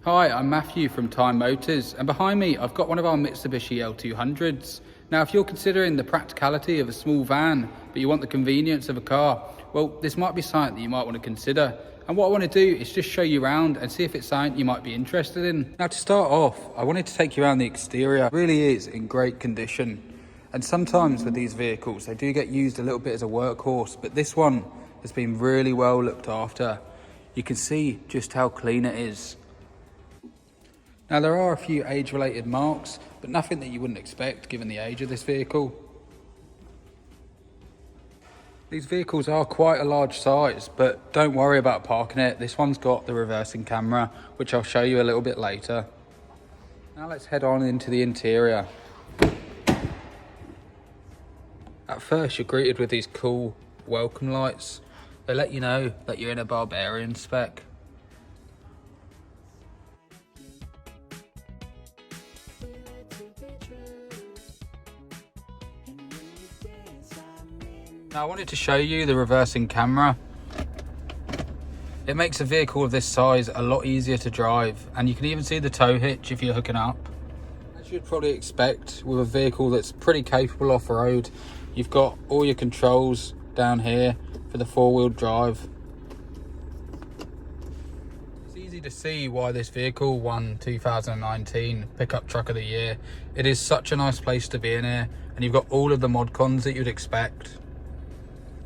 Hi, I'm Matthew from Time Motors, and behind me I've got one of our Mitsubishi L200s. Now if you're considering the practicality of a small van, but you want the convenience of a car, well this might be something that you might want to consider. And what I want to do is just show you around and see if it's something you might be interested in. Now to start off, I wanted to take you around the exterior. It really is in great condition. And sometimes with these vehicles, they do get used a little bit as a workhorse, but this one has been really well looked after. You can see just how clean it is. Now there are a few age-related marks, but nothing that you wouldn't expect given the age of this vehicle. These vehicles are quite a large size, but don't worry about parking it. This one's got the reversing camera, which I'll show you a little bit later. Now let's head on into the interior. At first you're greeted with these cool welcome lights. They let you know that you're in a Barbarian spec. Now I wanted to show you the reversing camera. It makes a vehicle of this size a lot easier to drive, and you can even see the tow hitch if you're hooking up. As you'd probably expect with a vehicle that's pretty capable off-road, you've got all your controls down here for the four-wheel drive. It's easy to see why this vehicle won 2019 Pickup Truck of the Year. It is such a nice place to be in here, and you've got all of the mod cons that you'd expect.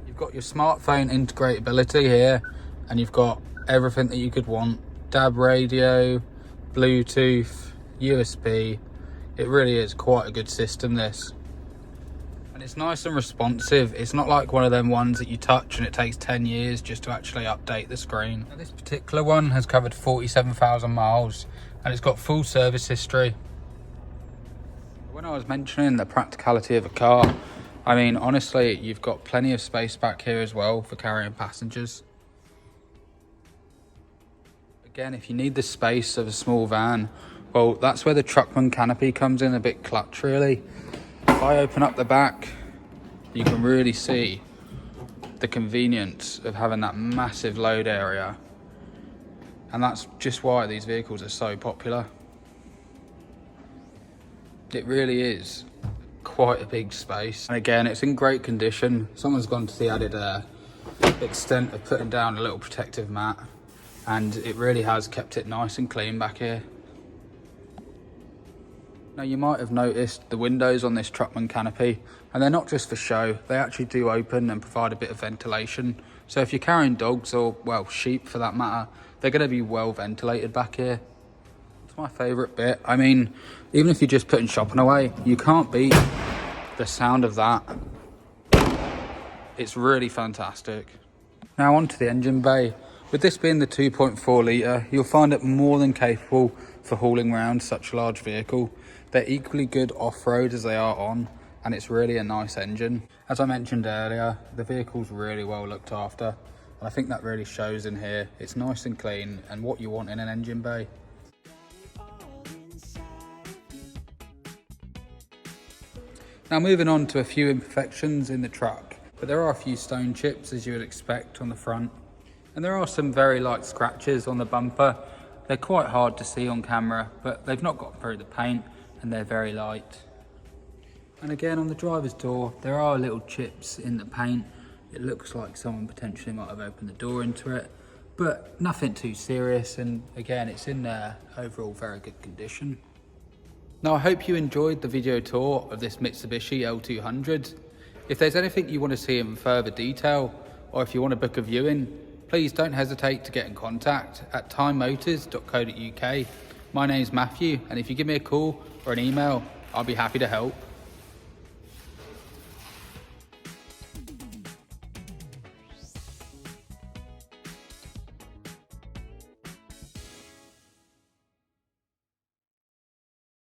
You've got your smartphone integrability here, and you've got everything that you could want. DAB radio, Bluetooth, USB. It really is quite a good system, this. And it's nice and responsive. It's not like one of them ones that you touch and it takes 10 years just to actually update the screen. Now, this particular one has covered 47,000 miles and it's got full service history. When I was mentioning the practicality of a car, I mean, honestly, you've got plenty of space back here as well for carrying passengers. Again, if you need the space of a small van, well, that's where the truckman canopy comes in a bit clutch, really. If I open up the back, you can really see the convenience of having that massive load area. And that's just why these vehicles are so popular. It really is quite a big space, and again it's in great condition. Someone's gone to the added extent of putting down a little protective mat, and it really has kept it nice and clean back here. Now you might have noticed the windows on this truckman canopy, and they're not just for show, they actually do open and provide a bit of ventilation. So if you're carrying dogs, or well, sheep for that matter, they're going to be well ventilated back here. It's my favourite bit. I mean, even if you're just putting shopping away, you can't beat the sound of that. It's really fantastic. Now onto the engine bay. With this being the 2.4 litre, you'll find it more than capable for hauling around such a large vehicle. They're equally good off-road as they are on, and it's really a nice engine. As I mentioned earlier, the vehicle's really well looked after, and I think that really shows in here. It's nice and clean, and what you want in an engine bay. Now moving on to a few imperfections in the truck, but there are a few stone chips as you would expect on the front. And there are some very light scratches on the bumper. They're quite hard to see on camera, but they've not got through the paint and they're very light. And again on the driver's door, there are little chips in the paint. It looks like someone potentially might have opened the door into it, but nothing too serious, and again it's in overall very good condition. Now I hope you enjoyed the video tour of this Mitsubishi L200. If there's anything you want to see in further detail, or if you want to book a viewing, please don't hesitate to get in contact at timemotors.co.uk. My name's Matthew, and if you give me a call or an email, I'll be happy to help.